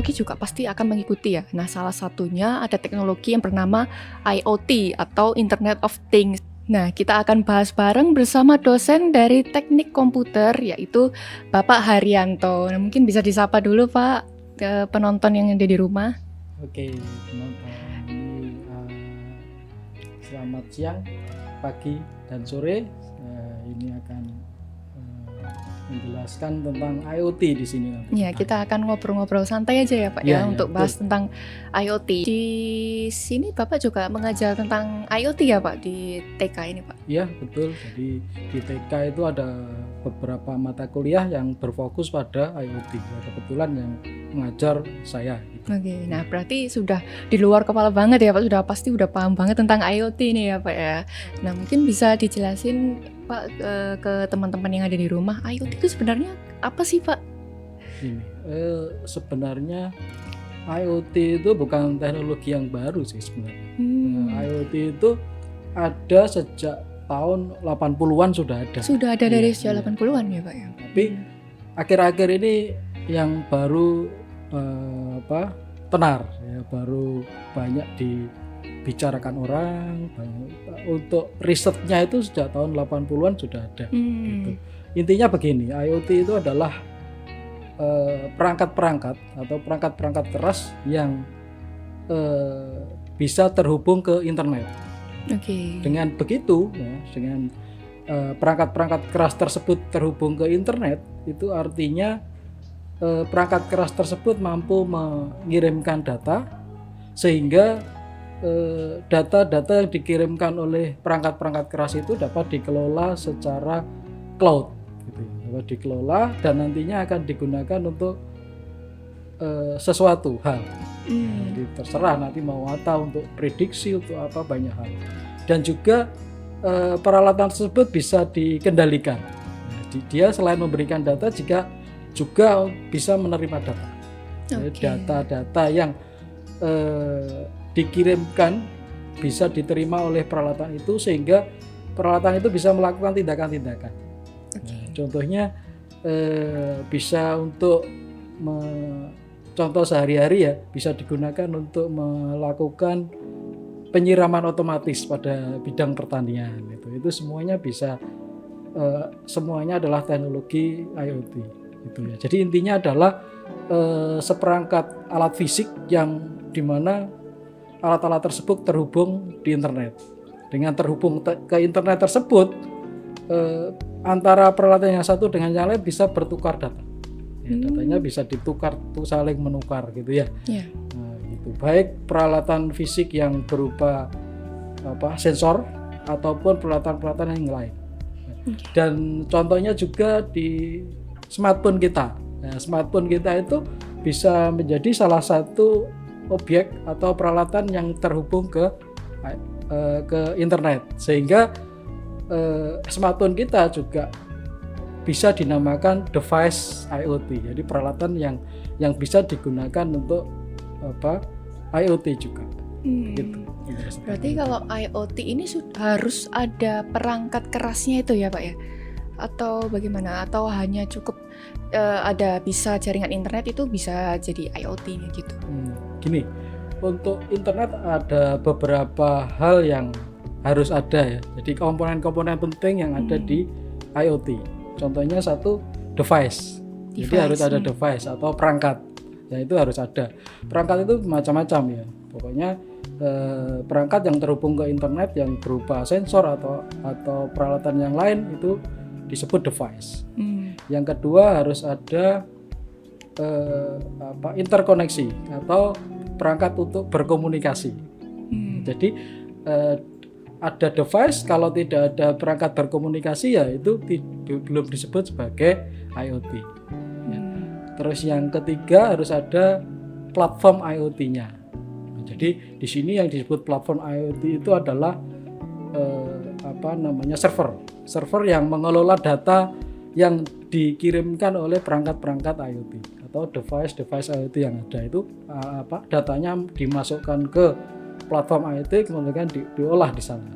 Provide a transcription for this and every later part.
teknologi juga pasti akan mengikuti ya. Nah, salah satunya ada teknologi yang bernama IoT atau Internet of Things. Nah, kita akan bahas bareng bersama dosen dari teknik komputer, yaitu Bapak Haryanto. Nah, mungkin bisa disapa dulu Pak ke penonton yang ada di rumah. Oke, penonton ini selamat siang, pagi, dan sore. Ini akan menjelaskan tentang IoT di sini nanti. Ya, kita akan ngobrol-ngobrol santai aja ya Pak ya, untuk bahas betul. tentang IoT. Di sini Bapak juga mengajar tentang IoT ya Pak di TK ini Pak? Iya, betul. Jadi di TK itu ada beberapa mata kuliah yang berfokus pada IoT. Ya, kebetulan yang mengajar saya. Oke, nah berarti sudah di luar kepala banget ya Pak, pasti udah paham banget tentang IoT nih ya Pak ya. Nah mungkin bisa dijelasin Pak ke teman-teman yang ada di rumah, IoT itu sebenarnya apa sih Pak? Sebenarnya IoT itu bukan teknologi yang baru sih sebenarnya. IoT itu ada sejak tahun 80-an sudah ada. Sudah ada dari sejak 80-an ya Pak ya. Tapi akhir-akhir ini yang baru tenar ya, baru banyak dibicarakan orang. Untuk risetnya itu sejak tahun 80-an sudah ada gitu. Intinya begini, IoT itu adalah perangkat-perangkat atau perangkat-perangkat keras yang bisa terhubung ke internet. Dengan begitu ya, dengan perangkat-perangkat keras tersebut terhubung ke internet, itu artinya perangkat keras tersebut mampu mengirimkan data, sehingga data-data yang dikirimkan oleh perangkat-perangkat keras itu dapat dikelola secara cloud, gitu, dapat dikelola dan nantinya akan digunakan untuk sesuatu hal. Jadi terserah nanti mau untuk prediksi, untuk apa, banyak hal. Dan juga peralatan tersebut bisa dikendalikan. Dia selain memberikan data juga bisa menerima data. Data-data yang dikirimkan bisa diterima oleh peralatan itu, sehingga peralatan itu bisa melakukan tindakan-tindakan. Contohnya bisa untuk contoh sehari-hari ya, bisa digunakan untuk melakukan penyiraman otomatis pada bidang pertanian. Itu semuanya bisa, semuanya adalah teknologi IoT. Gitu ya. Jadi intinya adalah seperangkat alat fisik yang dimana alat-alat tersebut terhubung di internet. Dengan terhubung ke internet tersebut, antara peralatan yang satu dengan yang lain bisa bertukar data. Datanya bisa ditukar, saling menukar gitu ya. Nah, gitu. Baik peralatan fisik yang berupa sensor ataupun peralatan-peralatan yang lain. Dan contohnya juga di smartphone kita. Nah, smartphone kita itu bisa menjadi salah satu objek atau peralatan yang terhubung ke internet, sehingga smartphone kita juga bisa dinamakan device IoT. Jadi peralatan yang bisa digunakan untuk IoT juga. Gitu. Berarti kalau IoT ini harus ada perangkat kerasnya itu ya Pak ya? Atau bagaimana? Atau hanya cukup ada bisa jaringan internet itu bisa jadi IoT-nya gitu? Gini, untuk internet ada beberapa hal yang harus ada ya. Jadi komponen-komponen penting yang ada di IoT. Contohnya satu, device. Jadi harus ada device atau perangkat. Ya, itu harus ada. Perangkat itu macam-macam ya. Pokoknya perangkat yang terhubung ke internet yang berupa sensor atau peralatan yang lain itu disebut device. Yang kedua harus ada interkoneksi atau perangkat untuk berkomunikasi. Jadi ada device, kalau tidak ada perangkat berkomunikasi ya itu belum disebut sebagai IoT. Terus yang ketiga harus ada platform IoT-nya. Jadi di sini yang disebut platform IoT itu adalah server yang mengelola data yang dikirimkan oleh perangkat-perangkat IoT atau device IoT yang ada itu, datanya dimasukkan ke platform IoT, kemudian diolah di sana.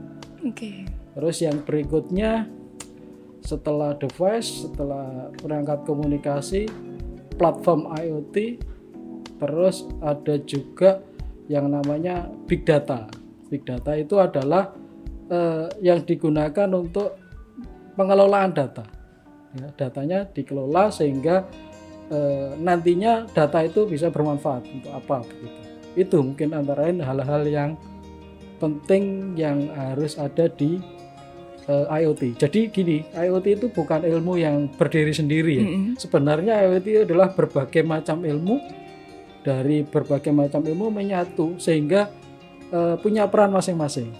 Terus yang berikutnya setelah device, setelah perangkat komunikasi, platform IoT, Terus ada juga yang namanya big data. Big data itu adalah yang digunakan untuk pengelolaan data. Ya, datanya dikelola sehingga nantinya data itu bisa bermanfaat untuk apa begitu. Itu mungkin antara lain hal-hal yang penting yang harus ada di IoT. Jadi gini, IoT itu bukan ilmu yang berdiri sendiri ya. Sebenarnya IoT adalah berbagai macam ilmu, dari berbagai macam ilmu menyatu sehingga punya peran masing-masing.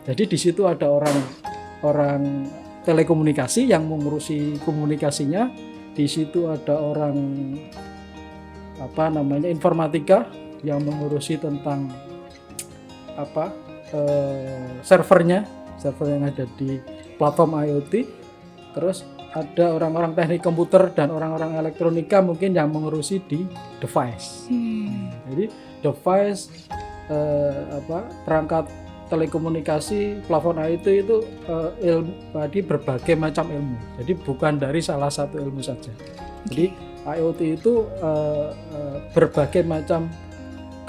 Jadi di situ ada orang telekomunikasi yang mengurusi komunikasinya, di situ ada orang informatika yang mengurusi tentang server yang ada di platform IoT. Terus ada orang-orang teknik komputer dan orang-orang elektronika mungkin yang mengurusi di device. Jadi device perangkat telekomunikasi, platform IoT itu ilmu berbagai macam ilmu. Jadi bukan dari salah satu ilmu saja. Jadi IoT itu berbagai macam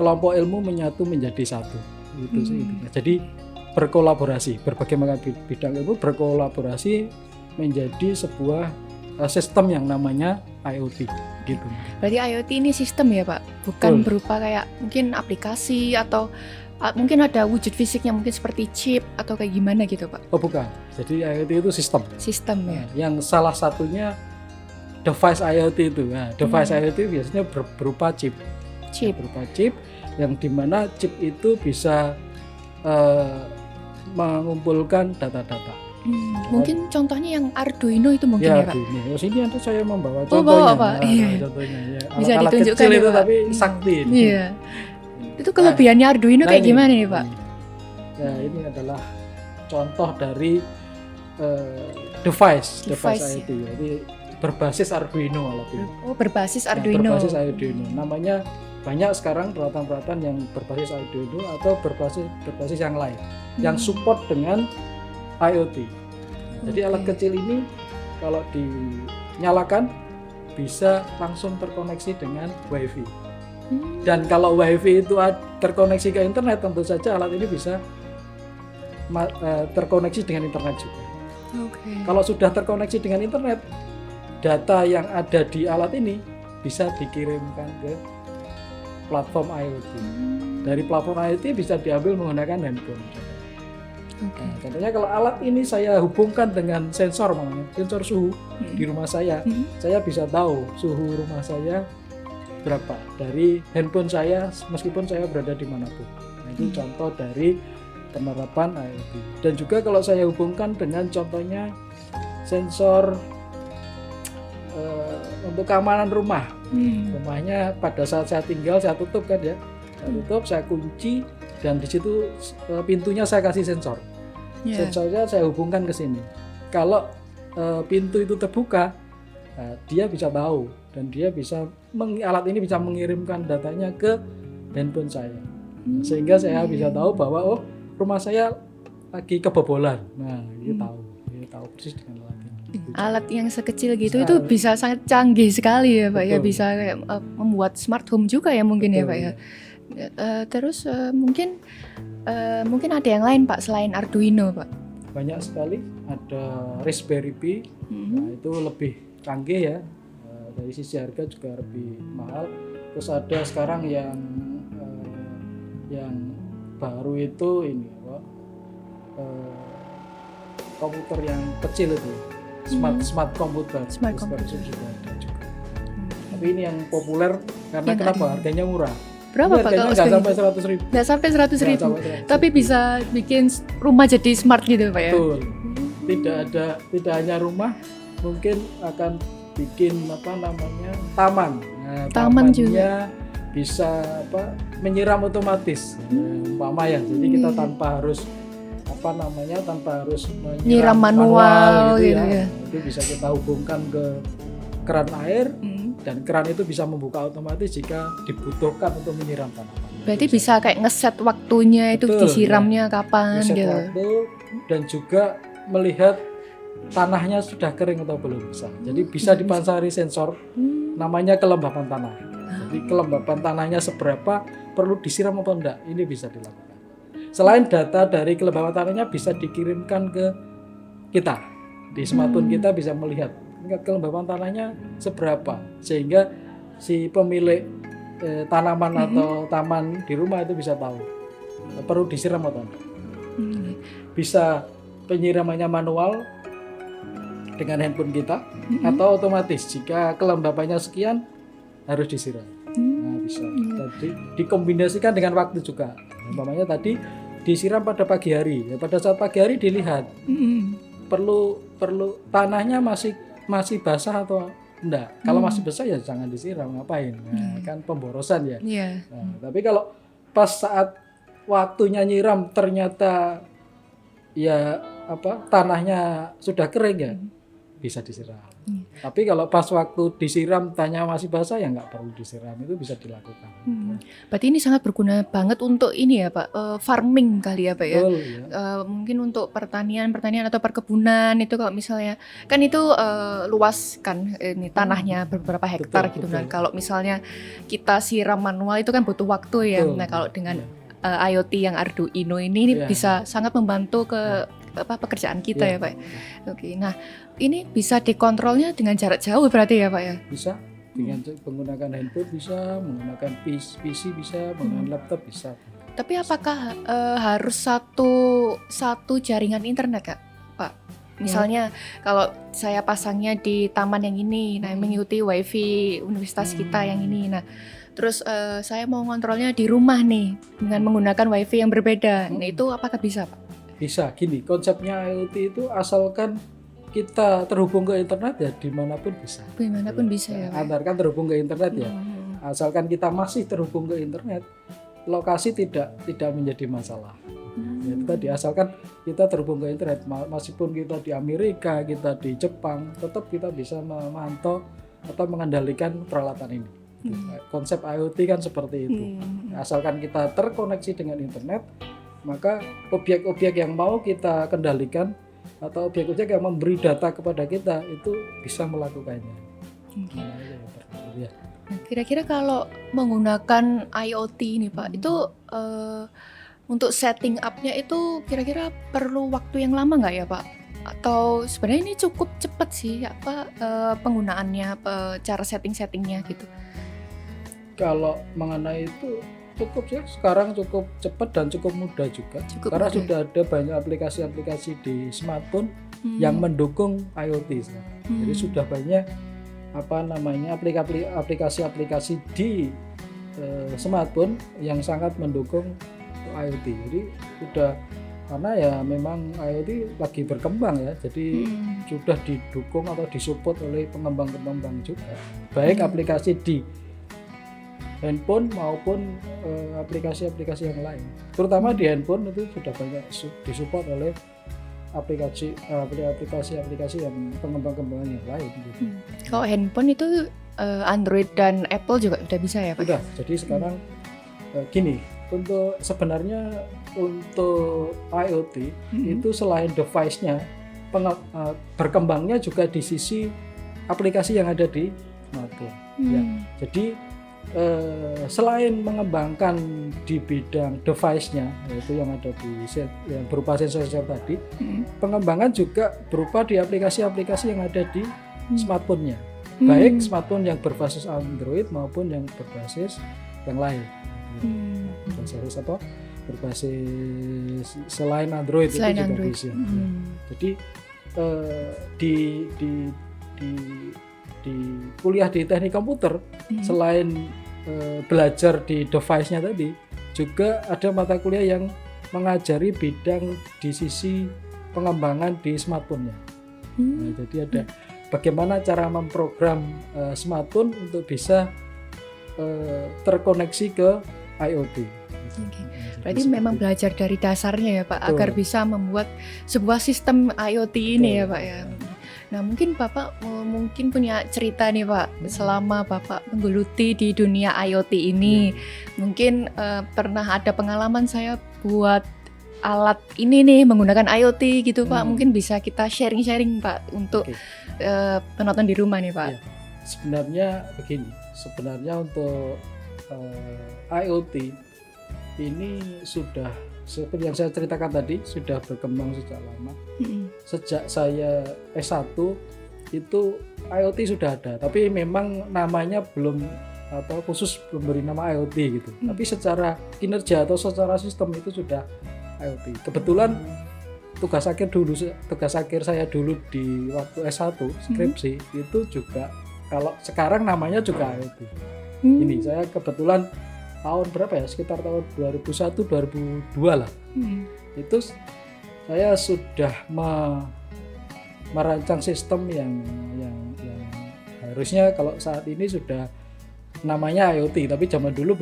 kelompok ilmu menyatu menjadi satu. Gitu sih. Jadi berkolaborasi, berbagai macam bidang ilmu berkolaborasi menjadi sebuah sistem yang namanya IoT gitu. Berarti IoT ini sistem ya Pak, bukan berupa kayak mungkin aplikasi atau mungkin ada wujud fisiknya mungkin seperti chip atau kayak gimana gitu Pak? Oh bukan, jadi IoT itu sistem. Sistem ya. Yang salah satunya device IoT itu. Nah, device IoT biasanya berupa chip. Berupa chip yang dimana chip itu bisa mengumpulkan data-data. Mungkin contohnya yang Arduino itu mungkin ya Pak? Arduino. Sini nanti saya membawa Bawa, contohnya. Pak. Contohnya ya. Bisa Alat ditunjukkan kecil ya, itu Pak? tapi sakti. Iya. Itu kelebihannya Arduino kayak gimana nih Pak? Ya ini adalah contoh dari device IoT. Jadi berbasis Arduino alat ini. Oh berbasis Arduino. Berbasis Arduino. Namanya banyak sekarang peralatan-peralatan yang berbasis Arduino atau berbasis yang lain yang support dengan IoT. Jadi alat kecil ini kalau dinyalakan bisa langsung terkoneksi dengan WiFi. Dan kalau WiFi itu terkoneksi ke internet, tentu saja alat ini bisa terkoneksi dengan internet juga. Kalau sudah terkoneksi dengan internet, data yang ada di alat ini bisa dikirimkan ke platform IoT. Dari platform IoT bisa diambil menggunakan handphone. Nah, contohnya kalau alat ini saya hubungkan dengan sensor suhu di rumah saya bisa tahu suhu rumah saya berapa dari handphone saya meskipun saya berada di manapun. Nah, itu contoh dari penerapan IoT. Dan juga kalau saya hubungkan dengan contohnya sensor untuk keamanan rumah. Rumahnya pada saat saya tinggal saya tutup kan ya. Saya tutup, saya kunci dan di situ pintunya saya kasih sensor. Sensornya saya hubungkan ke sini. Kalau pintu itu terbuka, dia bisa tahu dan dia bisa alat ini bisa mengirimkan datanya ke handphone saya. Sehingga saya bisa tahu bahwa rumah saya lagi kebobolan. Nah, dia tahu persis dengan alat ini. Alat yang sekecil gitu itu bisa sangat canggih sekali ya Pak. Betul. Ya bisa kayak membuat smart home juga ya mungkin. Betul, ya Pak ya. Terus mungkin ada yang lain Pak selain Arduino Pak? Banyak sekali, ada Raspberry Pi. Nah, itu lebih canggih ya, dari sisi harga juga lebih mahal. Terus ada sekarang yang baru itu ini komputer yang kecil itu smart komputer. Smart komputer juga ada juga. Tapi ini yang populer karena yang kenapa? Harganya murah. Berapa Pak? Harganya nggak sampai 100.000. Nggak sampai 100.000. Tapi bisa bikin rumah jadi smart gitu Pak ya? Betul. Tidak hanya rumah, mungkin akan bikin taman. Nah, taman juga bisa menyiram otomatis. Umpama ya. Jadi kita tanpa harus menyiram manual gitu ya. Itu bisa kita hubungkan ke keran air dan keran itu bisa membuka otomatis jika dibutuhkan untuk menyiram tanaman. Berarti bisa kayak ngeset waktunya itu. Betul, disiramnya kapan ngeset gitu. Waktu dan juga melihat tanahnya sudah kering atau belum bisa. Jadi bisa dipasari sensor namanya kelembapan tanah. Jadi kelembapan tanahnya seberapa, perlu disiram apa enggak, ini bisa dilakukan. Selain data dari kelembapan tanahnya bisa dikirimkan ke kita. Di smartphone kita bisa melihat tingkat kelembapan tanahnya seberapa, sehingga si pemilik tanaman atau taman di rumah itu bisa tahu perlu disiram atau enggak. Bisa penyiramannya manual dengan handphone kita, atau otomatis jika kelembapannya sekian harus disiram. Nah, bisa. Jadi dikombinasikan dengan waktu juga. Umpamanya tadi disiram pada pagi hari. Ya, pada saat pagi hari dilihat perlu tanahnya masih basah atau enggak. Kalau masih basah ya jangan disiram, ngapain? Nah, kan pemborosan ya. Nah, tapi kalau pas saat waktunya nyiram ternyata ya tanahnya sudah kering ya bisa disiram. Tapi kalau pas waktu disiram tanahnya masih basah ya nggak perlu disiram, itu bisa dilakukan. Berarti ini sangat berguna banget untuk ini ya Pak, farming kali ya Pak ya. Betul, ya. Mungkin untuk pertanian atau perkebunan itu kalau misalnya kan itu luas kan ini tanahnya beberapa hektar gitu. Nah kalau misalnya kita siram manual itu kan butuh waktu ya. Nah kalau dengan IoT yang Arduino ini bisa sangat membantu ke pekerjaan kita ya Pak. Oke, nah ini bisa dikontrolnya dengan jarak jauh berarti ya Pak ya? Bisa, dengan menggunakan handphone bisa, menggunakan PC bisa, menggunakan laptop bisa. Tapi apakah harus satu jaringan internet Kak, Pak? Misalnya kalau saya pasangnya di taman yang ini, nah mengikuti wifi universitas kita yang ini, nah terus saya mau ngontrolnya di rumah nih dengan menggunakan wifi yang berbeda, nah itu apakah bisa Pak? Bisa, gini konsepnya IoT itu asalkan kita terhubung ke internet ya dimanapun bisa. Dimanapun bisa ya Pak? Antarkan terhubung ke internet ya, asalkan kita masih terhubung ke internet, lokasi tidak menjadi masalah. Ya, itu tadi asalkan kita terhubung ke internet, meskipun kita di Amerika, kita di Jepang, tetap kita bisa memantau atau mengendalikan peralatan ini. Konsep IoT kan seperti itu. Asalkan kita terkoneksi dengan internet, maka objek-objek yang mau kita kendalikan atau objek-objek yang memberi data kepada kita itu bisa melakukannya. Nah, kira-kira kalau menggunakan IoT ini Pak, itu untuk setting up-nya itu kira-kira perlu waktu yang lama nggak ya Pak? Atau sebenarnya ini cukup cepat sih penggunaannya, cara setting-settingnya gitu? Kalau mengenai itu cukup sih, sekarang cukup cepat dan cukup mudah juga. Karena sudah ada banyak aplikasi-aplikasi di smartphone yang mendukung IoT. Jadi sudah banyak aplikasi-aplikasi di smartphone yang sangat mendukung IoT. Jadi sudah, karena ya memang IoT lagi berkembang ya, jadi sudah didukung atau disupport oleh pengembang-pengembang juga, baik aplikasi di handphone maupun aplikasi-aplikasi yang lain. Terutama di handphone itu sudah banyak disupport oleh aplikasi-aplikasi yang pengembang-pembangan yang lain. Gitu. Kalau handphone itu Android dan Apple juga udah bisa ya Pak? Sudah. Jadi sekarang gini, sebenarnya untuk IoT itu selain device-nya, berkembangnya juga di sisi aplikasi yang ada di smartphone. Ya. Jadi selain mengembangkan di bidang device-nya, yaitu yang ada di yang berupa sensor-sensor tadi, pengembangan juga berupa di aplikasi-aplikasi yang ada di smartphone-nya, baik smartphone yang berbasis Android maupun yang berbasis yang lain. Berbasis selain Android itu juga bisa. Jadi di kuliah di teknik komputer, selain belajar di device-nya tadi, juga ada mata kuliah yang mengajari bidang di sisi pengembangan di smartphone-nya. Nah, jadi ada bagaimana cara memprogram smartphone untuk bisa terkoneksi ke IoT. Berarti memang belajar dari dasarnya ya Pak, agar bisa membuat sebuah sistem IoT ini ya Pak ya. Nah mungkin Bapak punya cerita nih Pak, selama Bapak menggeluti di dunia IoT ini, mungkin pernah ada pengalaman saya buat alat ini nih menggunakan IoT gitu Pak, mungkin bisa kita sharing-sharing Pak untuk penonton di rumah nih Pak. sebenarnya begini, sebenarnya untuk IoT ini sudah seperti yang saya ceritakan tadi, sudah berkembang sejak lama. Sejak saya S1 itu IoT sudah ada, tapi memang namanya belum khusus memberi nama IoT gitu. Tapi secara kinerja atau secara sistem itu sudah IoT. Kebetulan tugas akhir saya dulu di waktu S1 skripsi itu juga, kalau sekarang namanya juga IoT. Ini saya kebetulan tahun berapa ya, sekitar tahun 2001-2002 lah. Itu saya sudah merancang sistem yang harusnya kalau saat ini sudah namanya IoT, tapi zaman dulu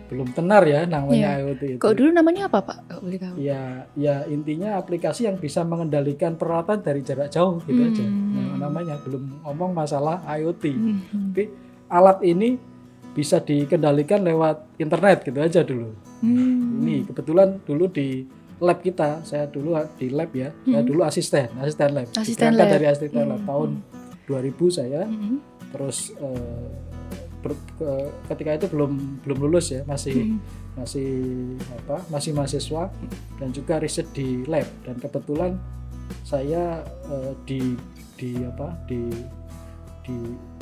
belum tenar ya namanya IoT itu. Kok dulu namanya apa Pak? Kalau boleh tahu. Ya intinya aplikasi yang bisa mengendalikan peralatan dari jarak jauh gitu aja. Nah, namanya belum ngomong masalah IoT. Tapi alat ini bisa dikendalikan lewat internet gitu aja dulu. Ini kebetulan dulu di lab kita, saya dulu di lab ya, saya dulu asisten lab. Diberangkat dari asisten lab tahun 2000 saya. Terus ketika itu belum lulus ya, masih mahasiswa dan juga riset di lab, dan kebetulan saya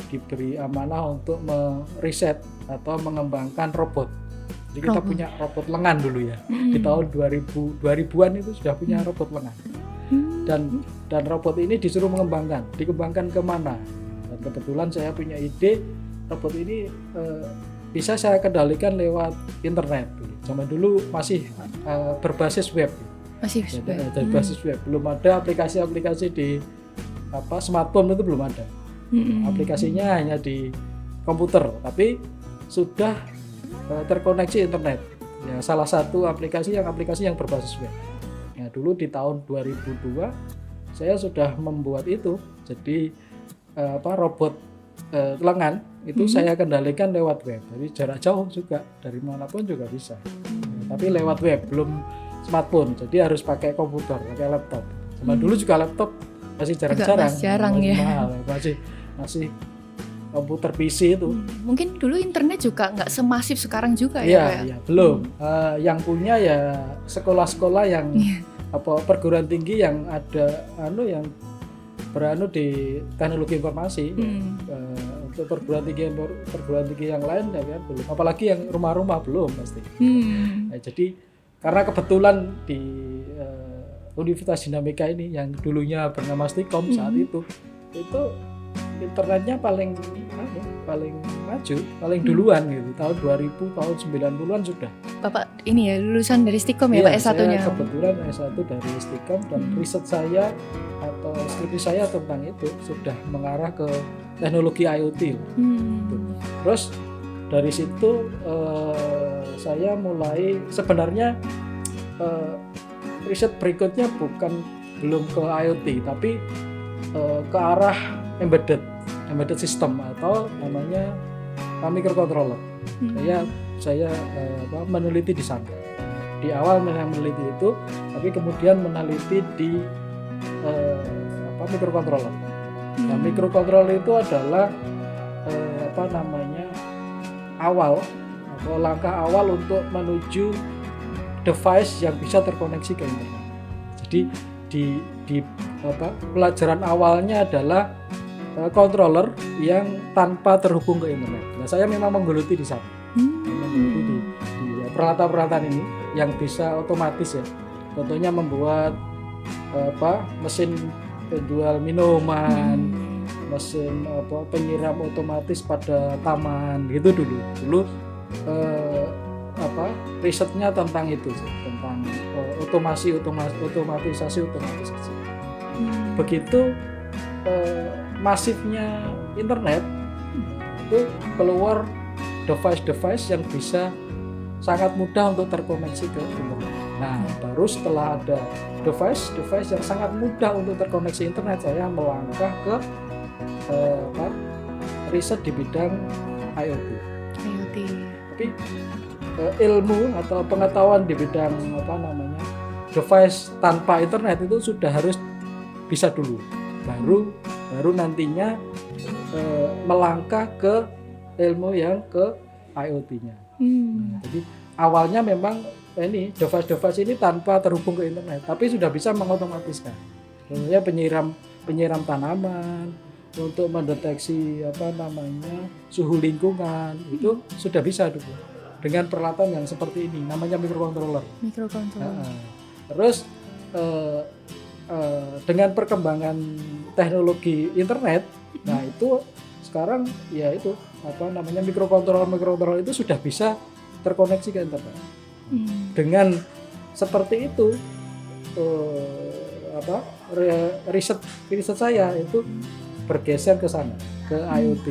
diberi amanah untuk meriset atau mengembangkan robot. Jadi kita punya robot lengan dulu ya. Di tahun 2000-an itu sudah punya robot lengan. Dan robot ini disuruh dikembangkan kemana. Dan kebetulan saya punya ide, robot ini bisa saya kendalikan lewat internet. Zaman dulu masih berbasis web. Berbasis web. Belum ada aplikasi-aplikasi di smartphone, itu belum ada. Aplikasinya hanya di komputer, tapi sudah terkoneksi internet. Ya, salah satu aplikasi yang berbasis web. Ya, dulu di tahun 2002 saya sudah membuat itu. Jadi robot lengan itu saya kendalikan lewat web. Jadi jarak jauh juga, dari manapun juga bisa. Tapi lewat web, belum smartphone. Jadi harus pakai komputer, pakai laptop. Sama dulu juga laptop masih jarang-jarang, masih mahal, masih komputer PC itu. Mungkin dulu internet juga nggak semasif sekarang juga ya. Iya, belum. Yang punya ya sekolah-sekolah yang perguruan tinggi yang ada yang di teknologi informasi. Untuk perguruan tinggi yang lain ya kan belum. Apalagi yang rumah-rumah belum pasti. Nah, jadi karena kebetulan di Universitas Dinamika ini yang dulunya bernama Stikom saat itu internetnya paling maju, paling duluan gitu. Tahun 2000, tahun 90-an sudah. Bapak ini ya lulusan dari Stikom ya Pak S1-nya? Saya kebetulan S1 dari Stikom, dan riset saya atau skripsi saya tentang itu sudah mengarah ke teknologi IoT. Terus dari situ saya mulai sebenarnya riset berikutnya belum ke IoT, tapi ke arah embedded system atau namanya microcontroller. Saya meneliti di sana. Di awal meneliti itu, tapi kemudian meneliti di microcontroller. Nah, microcontroller itu adalah langkah awal untuk menuju device yang bisa terkoneksi ke internet. Jadi di pelajaran awalnya adalah controller yang tanpa terhubung ke internet. Nah, saya memang menggeluti di sana. Menggeluti di peralatan-peralatan ini yang bisa otomatis ya. Contohnya membuat mesin penjual minuman, mesin penyiram otomatis pada taman gitu dulu. Risetnya tentang itu sih, tentang otomatisasi. Begitu masifnya internet itu keluar device yang bisa sangat mudah untuk terkoneksi ke internet. Nah, baru setelah ada device yang sangat mudah untuk terkoneksi internet, saya melangkah ke riset di bidang IoT. Tapi ilmu atau pengetahuan di bidang device tanpa internet itu sudah harus bisa dulu. Baru nantinya melangkah ke ilmu yang ke IoT-nya. Jadi awalnya memang ini device-device ini tanpa terhubung ke internet, tapi sudah bisa mengotomatiskan. Contohnya penyiram tanaman, untuk mendeteksi suhu lingkungan, itu sudah bisa dulu dengan peralatan yang seperti ini, namanya microcontroller. Terus dengan perkembangan teknologi internet, nah itu sekarang ya itu microcontroller itu sudah bisa terkoneksi ke internet. Dengan seperti itu riset saya itu bergeser ke sana, ke IoT.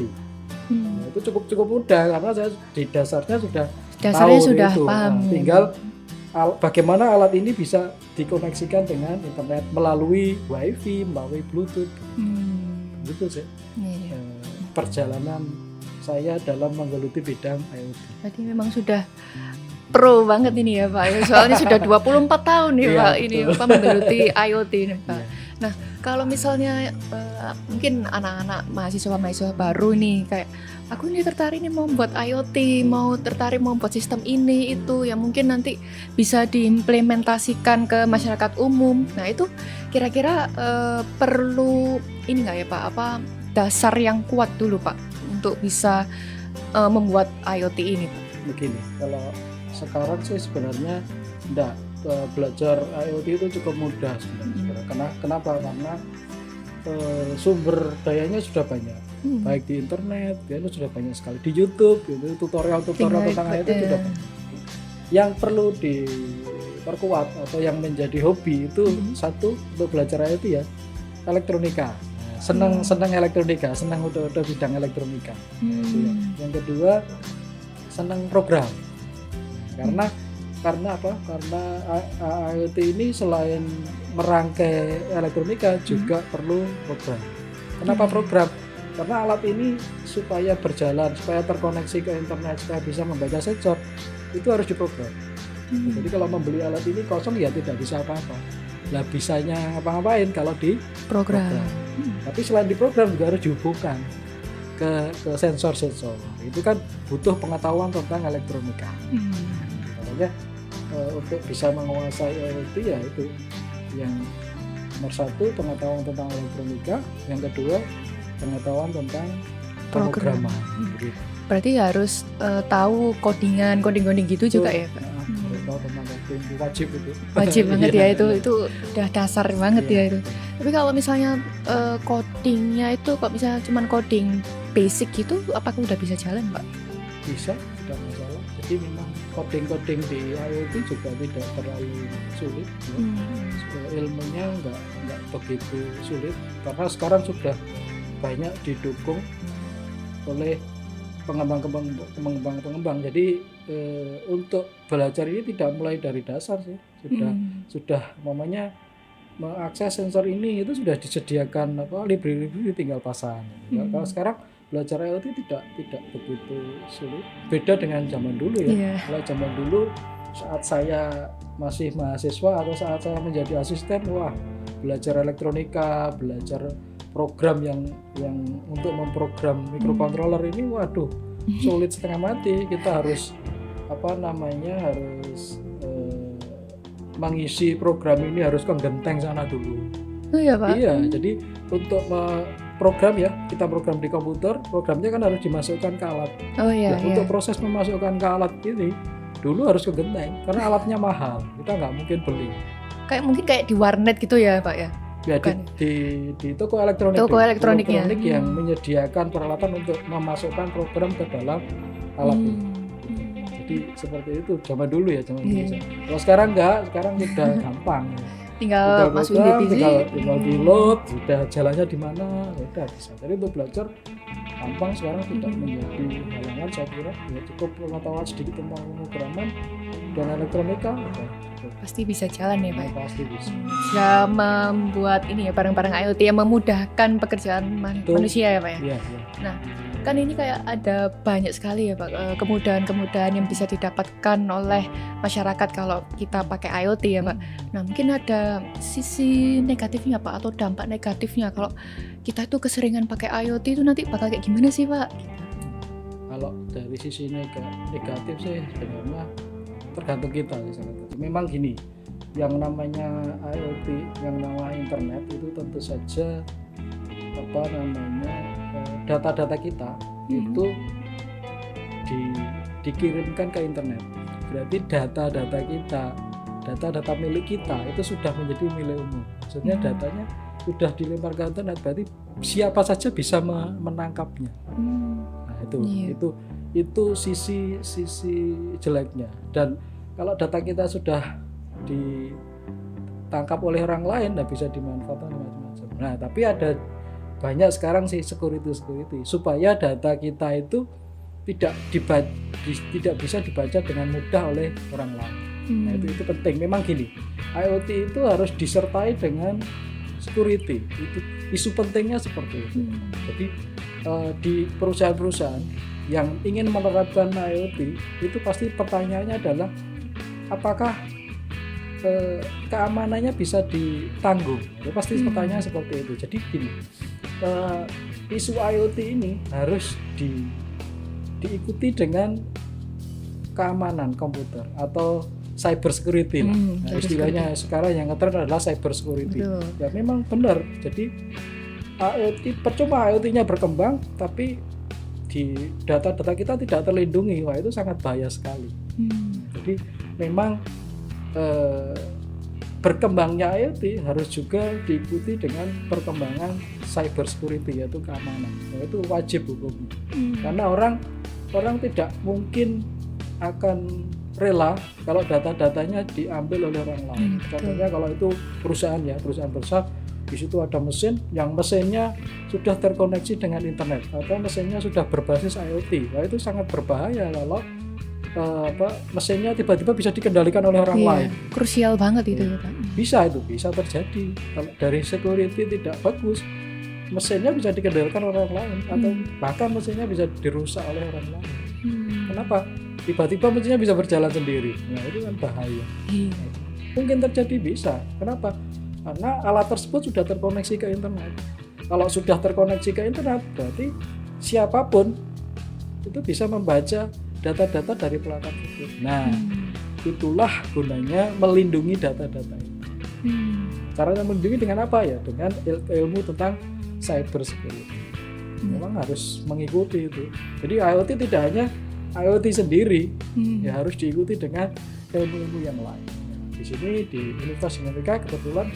Nah, itu cukup mudah karena saya di dasarnya sudah tahu sudah itu. paham. Nah, tinggal bagaimana alat ini bisa dikoneksikan dengan internet melalui WiFi, melalui Bluetooth. Gitu sih. Perjalanan saya dalam menggeluti bidang IoT. Berarti memang sudah pro banget ini ya Pak. Soalnya sudah 24 tahun nih Pak ini Pak menggeluti IoT nih Pak. Nah, kalau misalnya mungkin anak-anak mahasiswa baru nih kayak aku ini tertarik nih mau buat IoT, tertarik mau buat sistem ini itu yang mungkin nanti bisa diimplementasikan ke masyarakat umum. Nah, itu kira-kira perlu ini enggak ya Pak, dasar yang kuat dulu Pak untuk bisa membuat IoT ini Pak? Begini, kalau sekarang sih sebenarnya enggak, belajar IoT itu cukup mudah sebenarnya. Kenapa? Karena sumber dayanya sudah banyak, baik di internet, itu sudah banyak sekali di YouTube, gitu, tutorial tentang IoT sudah banyak. Yang perlu diperkuat atau yang menjadi hobi itu satu untuk belajar IoT ya, elektronika. Senang elektronika, senang udah bidang elektronika. Yang kedua senang program. Karena apa? Karena IoT ini selain merangkai elektronika juga perlu program. Kenapa program? Karena alat ini supaya berjalan, supaya terkoneksi ke internet, supaya bisa membaca sensor, itu harus diprogram. Jadi kalau membeli alat ini kosong ya tidak bisa apa-apa. Lah bisanya ngapa-ngapain kalau di program. Tapi selain diprogram juga harus dihubungkan ke sensor-sensor. Itu kan butuh pengetahuan tentang elektronika. Makanya untuk bisa menguasai IoT ya itu yang nomor satu pengetahuan tentang elektronika, yang kedua pengetahuan tentang pemrograman. Berarti harus tahu coding gitu juga ya Pak? Tahu tentang coding wajib banget ya itu udah dasar banget ya itu. Tapi kalau misalnya codingnya itu kok misalnya cuman coding basic gitu, apakah udah bisa jalan Pak? Bisa, tidak masalah. Jadi memang coding di IoT juga tidak terlalu sulit ya. Ilmunya nggak begitu sulit karena sekarang sudah banyak didukung oleh pengembang. Jadi untuk belajar ini tidak mulai dari dasar sih, sudah mamanya mengakses sensor ini itu sudah disediakan library tinggal pasang. Kalau sekarang belajar IoT tidak begitu sulit. Beda dengan zaman dulu ya. Kalau zaman dulu saat saya masih mahasiswa atau saat saya menjadi asisten, wah belajar elektronika, belajar program yang untuk memprogram microcontroller ini, waduh sulit setengah mati. Kita harus mengisi program ini harus ke genteng sana dulu. Oh iya Pak. Iya, jadi untuk program ya, kita program di komputer, programnya kan harus dimasukkan ke alat. Oh iya. Untuk proses memasukkan ke alat ini dulu harus ke genteng karena alatnya mahal, kita nggak mungkin beli. Mungkin kayak di warnet gitu ya Pak ya? Ya di toko elektronik. Toko elektronik yang menyediakan peralatan untuk memasukkan program ke dalam alat ini. Jadi seperti itu zaman dulu ya, Kalau sekarang enggak, sekarang sudah gampang. Tinggal masukin di PC, tinggal di load, sudah jalannya di mana, sudah bisa. Jadi untuk belajar gampang sekarang tidak menjadi halangan, saya kira ya cukup pengetahuan sedikit tentang pemrograman dan elektronika. Pasti bisa jalan ya Pak. Pasti bisa. Bisa membuat ini ya barang-barang IoT yang memudahkan pekerjaan manusia ya Pak ya. Iya. Nah, kan ini kayak ada banyak sekali ya Pak kemudahan-kemudahan yang bisa didapatkan oleh masyarakat kalau kita pakai IoT ya Pak. Nah mungkin ada sisi negatifnya Pak atau dampak negatifnya kalau kita itu keseringan pakai IoT itu nanti bakal kayak gimana sih Pak? Kalau dari sisi negatif sih sebenarnya tergantung kita sih. Memang gini, yang namanya IoT, yang namanya internet itu tentu saja data-data kita itu dikirimkan ke internet. Berarti data-data kita, data-data milik kita itu sudah menjadi milik umum. Maksudnya datanya sudah dilempar ke internet, berarti siapa saja bisa menangkapnya. Nah itu sisi jeleknya. Dan kalau data kita sudah ditangkap oleh orang lain, nah bisa dimanfaatkan macam-macam. Nah tapi ada banyak sekarang sih security supaya data kita itu tidak bisa dibaca dengan mudah oleh orang lain. Nah itu penting. Memang gini, IoT itu harus disertai dengan security. Itu isu pentingnya seperti itu. Jadi di perusahaan-perusahaan yang ingin menerapkan IoT itu pasti pertanyaannya adalah apakah keamanannya bisa ditanggung. Ya, pasti pertanyaan seperti itu. Jadi gini, isu IoT ini harus diikuti dengan keamanan komputer atau cyber security lah. Nah, istilahnya sekarang yang ngetren adalah cyber security. Ya memang benar. Jadi IoT, percuma IoT-nya berkembang tapi di data-data kita tidak terlindungi. Wah itu sangat bahaya sekali. Jadi memang berkembangnya IoT harus juga diikuti dengan perkembangan cyber security, yaitu keamanan. Nah, itu wajib hukumnya. Karena orang tidak mungkin akan rela kalau data-datanya diambil oleh orang lain. Contohnya kalau itu perusahaan besar, di situ ada mesin yang mesinnya sudah terkoneksi dengan internet atau mesinnya sudah berbasis IoT. Nah, itu sangat berbahaya kalau mesinnya tiba-tiba bisa dikendalikan oleh orang lain. Krusial banget itu Pak. Bisa terjadi. Kalau dari security tidak bagus, mesinnya bisa dikendalikan oleh orang lain atau bahkan mesinnya bisa dirusak oleh orang lain. Kenapa? Tiba-tiba mesinnya bisa berjalan sendiri. Nah itu kan bahaya. Mungkin terjadi, bisa. Kenapa? Karena alat tersebut sudah terkoneksi ke internet. Kalau sudah terkoneksi ke internet, berarti siapapun itu bisa membaca data-data dari peralatan tersebut. Nah, itulah gunanya melindungi data-data itu. Caranya melindungi dengan apa ya? Dengan ilmu tentang cyber security. Memang harus mengikuti itu. Jadi IoT tidak hanya IoT sendiri, ya harus diikuti dengan ilmu-ilmu yang lain. Di sini di Universitas Amerika kebetulan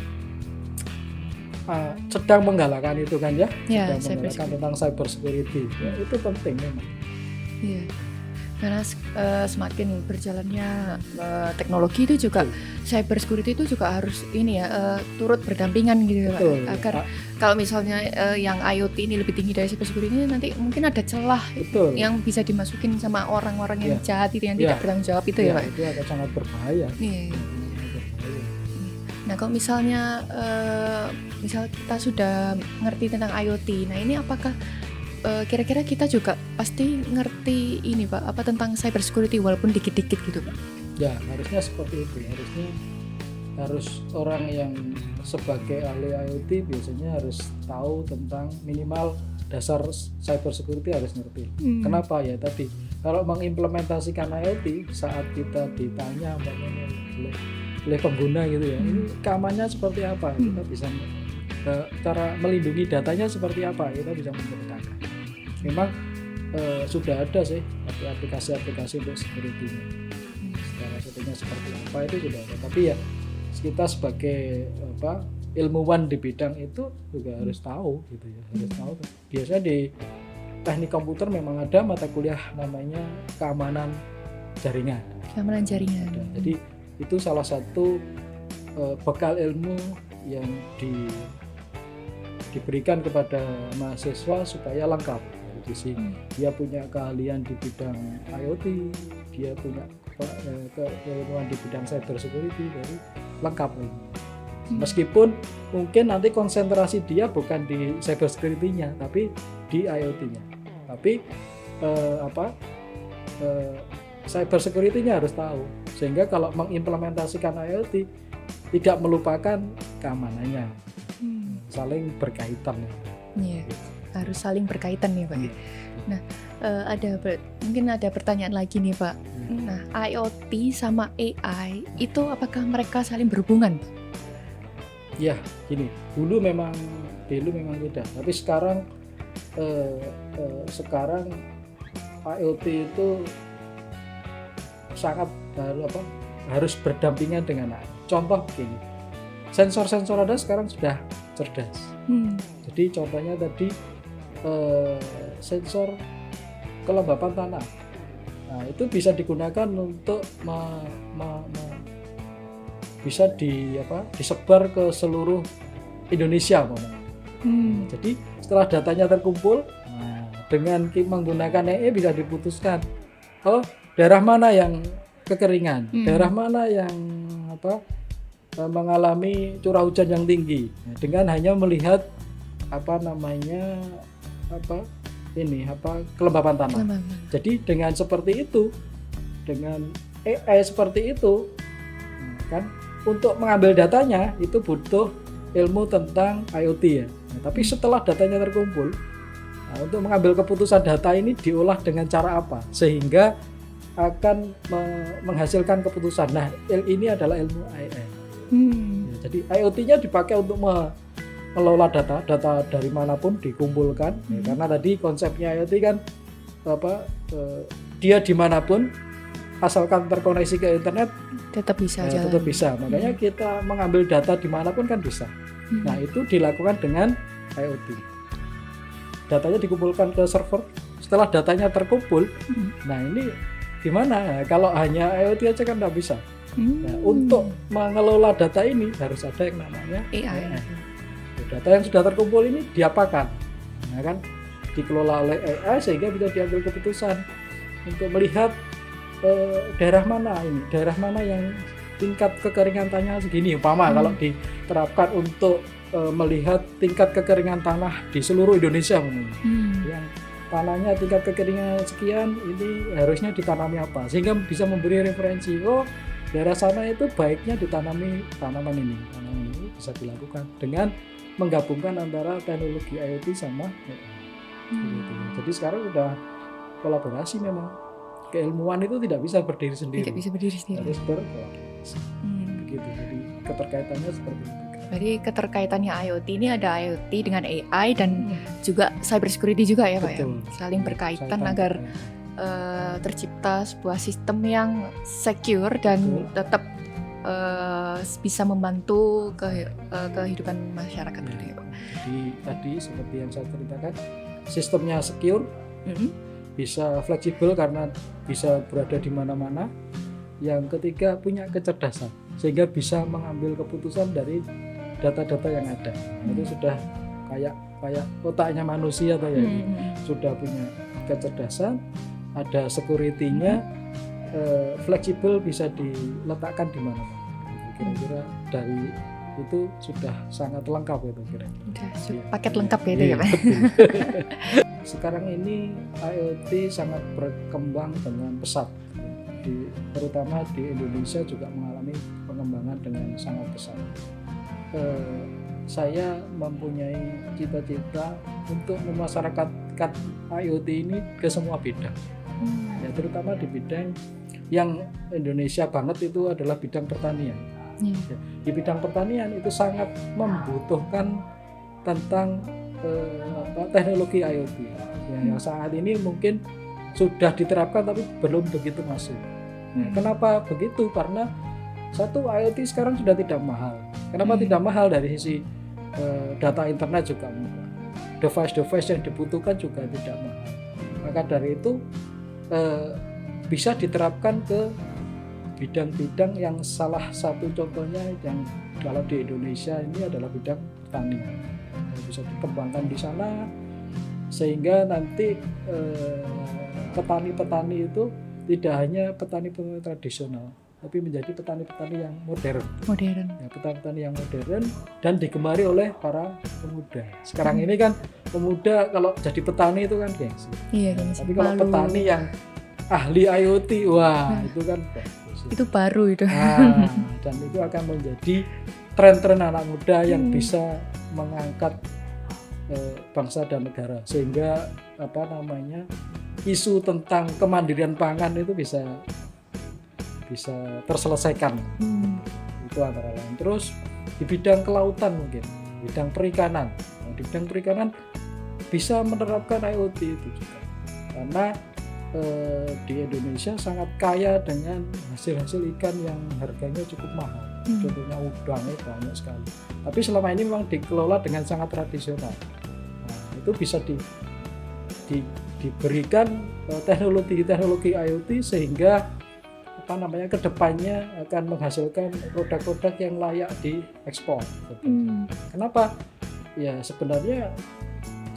sedang menggalakkan itu kan ya, sedang menggalakkan tentang cyber security. Ya, itu penting memang. Iya. Karena semakin berjalannya teknologi itu juga cyber security itu juga harus turut berdampingan gitu ya Pak. Agar kalau misalnya yang IoT ini lebih tinggi dari cyber security ini nanti mungkin ada celah yang bisa dimasukin sama orang-orang yang jahat itu yang tidak bertanggung jawab itu ya Pak. Itu akan sangat berbahaya. Nah kalau misalnya misal kita sudah ngerti tentang IoT, nah ini apakah kira-kira kita juga pasti ngerti ini Pak, apa tentang cyber security walaupun dikit-dikit gitu Pak? Ya harusnya seperti itu. Harus orang yang sebagai ahli IoT biasanya harus tahu tentang minimal dasar cyber security, harus ngerti. Kenapa ya tadi kalau mengimplementasikan IoT saat kita ditanya oleh pengguna gitu ya, ini keamanannya seperti apa, kita bisa cara melindungi datanya seperti apa, kita bisa memberitakan. Memang sudah ada sih aplikasi-aplikasi untuk security-nya. Secara satunya seperti apa itu sudah ada. Tapi ya kita sebagai ilmuwan di bidang itu juga harus tahu gitu ya, harus tahu. Biasanya di teknik komputer memang ada mata kuliah namanya keamanan jaringan. Keamanan jaringan. Jadi itu salah satu bekal ilmu yang diberikan kepada mahasiswa supaya lengkap. Dia punya keahlian di bidang IoT, dia punya keilmuan di bidang cyber security, jadi lengkap ini. Meskipun mungkin nanti konsentrasi dia bukan di cyber security-nya, tapi di IoT-nya. tapi cyber security-nya harus tahu, sehingga kalau mengimplementasikan IoT tidak melupakan keamanannya, saling berkaitan. Iya, harus saling berkaitan nih Pak. Nah, mungkin ada pertanyaan lagi nih Pak. Nah, IoT sama AI itu apakah mereka saling berhubungan? Ya, gini, dulu memang tidak, tapi sekarang IoT itu sangat harus berdampingan dengan AI. Contoh begini, sensor-sensor ada sekarang sudah cerdas. Jadi contohnya tadi sensor kelembapan tanah. Nah, itu bisa digunakan untuk bisa disebar ke seluruh Indonesia, Jadi setelah datanya terkumpul, dengan menggunakan AI bisa diputuskan, daerah mana yang kekeringan, daerah mana yang mengalami curah hujan yang tinggi, dengan hanya melihat kelembapan tanah. Jadi dengan seperti itu, dengan AI seperti itu, kan untuk mengambil datanya itu butuh ilmu tentang IoT ya. Tapi setelah datanya terkumpul, untuk mengambil keputusan data ini diolah dengan cara apa sehingga akan menghasilkan keputusan. Nah, ini adalah ilmu AI. Jadi IoT-nya dipakai untuk mengelola data dari manapun dikumpulkan. Karena tadi konsepnya IoT kan dia dimanapun asalkan terkoneksi ke internet tetap bisa. Tetap bisa. Makanya kita mengambil data dimanapun kan bisa. Nah, itu dilakukan dengan IoT. Datanya dikumpulkan ke server. Setelah datanya terkumpul, nah ini gimana? Nah, kalau hanya IoT aja kan nggak bisa. Nah, untuk mengelola data ini harus ada yang namanya AI. Data yang sudah terkumpul ini diapakan? Nah, kan dikelola oleh AI sehingga bisa diambil keputusan untuk melihat daerah mana yang tingkat kekeringan tanah segini. Umpama kalau diterapkan untuk melihat tingkat kekeringan tanah di seluruh Indonesia, yang tanahnya tingkat kekeringan sekian, ini harusnya ditanami apa, sehingga bisa memberi referensi. Daerah sana itu baiknya ditanami tanaman ini bisa dilakukan dengan menggabungkan antara teknologi IoT sama AI. Jadi sekarang udah kolaborasi memang. Keilmuan itu tidak bisa berdiri sendiri. Harus berkolaborasi. Begitu. Jadi keterkaitannya seperti itu. Jadi keterkaitannya IoT ini ada IoT dengan AI dan juga cyber security juga ya Pak ya. Saling berkaitan agar tercipta sebuah sistem yang secure dan tetap bisa membantu kehidupan masyarakat gitu ya Pak. Jadi tadi seperti yang saya ceritakan, sistemnya secure, bisa fleksibel karena bisa berada di mana-mana. Yang ketiga punya kecerdasan sehingga bisa mengambil keputusan dari data-data yang ada. Itu sudah kayak otaknya manusia atau ya. Sudah punya kecerdasan, ada security-nya, fleksibel, bisa diletakkan di mana-mana. Kira-kira dari itu sudah sangat lengkap itu kira-kira. Paket lengkap ya itu ya Pak. Sekarang ini IoT sangat berkembang dengan pesat, terutama di Indonesia juga mengalami pengembangan dengan sangat pesat. Saya mempunyai cita-cita untuk memasyarakatkan IoT ini ke semua bidang, ya, terutama di bidang yang Indonesia banget itu adalah bidang pertanian. Ya, di bidang pertanian itu sangat membutuhkan tentang teknologi IoT yang saat ini mungkin sudah diterapkan tapi belum begitu masif. Kenapa begitu? Karena satu, IoT sekarang sudah tidak mahal. Kenapa tidak mahal? Dari sisi data internet juga murah, device-device yang dibutuhkan juga tidak mahal. Maka dari itu bisa diterapkan ke bidang-bidang yang salah satu contohnya yang kalau di Indonesia ini adalah bidang pertanian. Bisa dikembangkan di sana sehingga nanti petani-petani itu tidak hanya petani tradisional, tapi menjadi petani-petani yang modern. Modern. Ya, petani-petani yang modern dan digemari oleh para pemuda. Sekarang ini kan pemuda kalau jadi petani itu kan gengsi. Iya, gengsi. Tapi kalau Malu. petani yang ahli IoT, wah itu kan bagus. Itu baru itu. Nah, dan itu akan menjadi tren-tren anak muda yang bisa mengangkat bangsa dan negara, sehingga isu tentang kemandirian pangan itu bisa terselesaikan. Itu antara lain. Terus di bidang kelautan mungkin, bidang perikanan. Nah, di bidang perikanan bisa menerapkan IoT itu juga, karena di Indonesia sangat kaya dengan hasil-hasil ikan yang harganya cukup mahal. Contohnya udang itu banyak sekali. Tapi selama ini memang dikelola dengan sangat tradisional. Nah, itu bisa diberikan teknologi IoT sehingga kedepannya akan menghasilkan produk-produk yang layak diekspor. Kenapa? Ya sebenarnya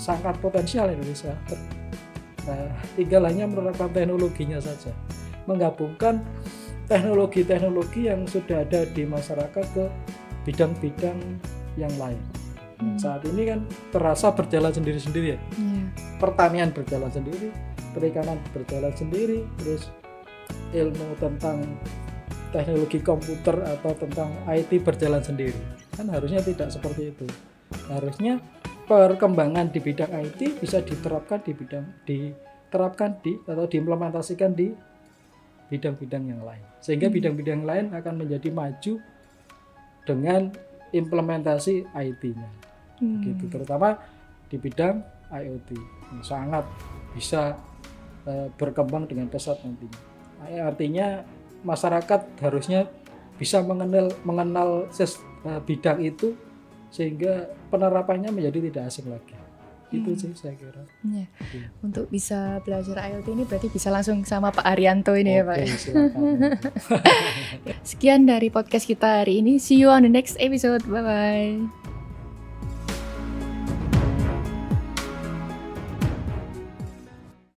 sangat potensial Indonesia. Tinggal hanya menerapkan teknologinya saja, menggabungkan teknologi-teknologi yang sudah ada di masyarakat ke bidang-bidang yang lain. Saat ini kan terasa berjalan sendiri-sendiri ya. Pertanian berjalan sendiri, perikanan berjalan sendiri, terus ilmu tentang teknologi komputer atau tentang IT berjalan sendiri. Kan harusnya tidak seperti itu. Harusnya perkembangan di bidang IT bisa diterapkan atau diimplementasikan di bidang-bidang yang lain, sehingga bidang-bidang lain akan menjadi maju dengan implementasi IT-nya. Gitu, terutama di bidang IoT sangat bisa berkembang dengan pesat nantinya. Artinya masyarakat harusnya bisa mengenal bidang itu, sehingga penerapannya menjadi tidak asing lagi. Itu sih saya kira. Ya. Untuk bisa belajar IoT ini berarti bisa langsung sama Pak Arianto ini. Oke, ya Pak. Silakan. Sekian dari podcast kita hari ini. See you on the next episode. Bye bye.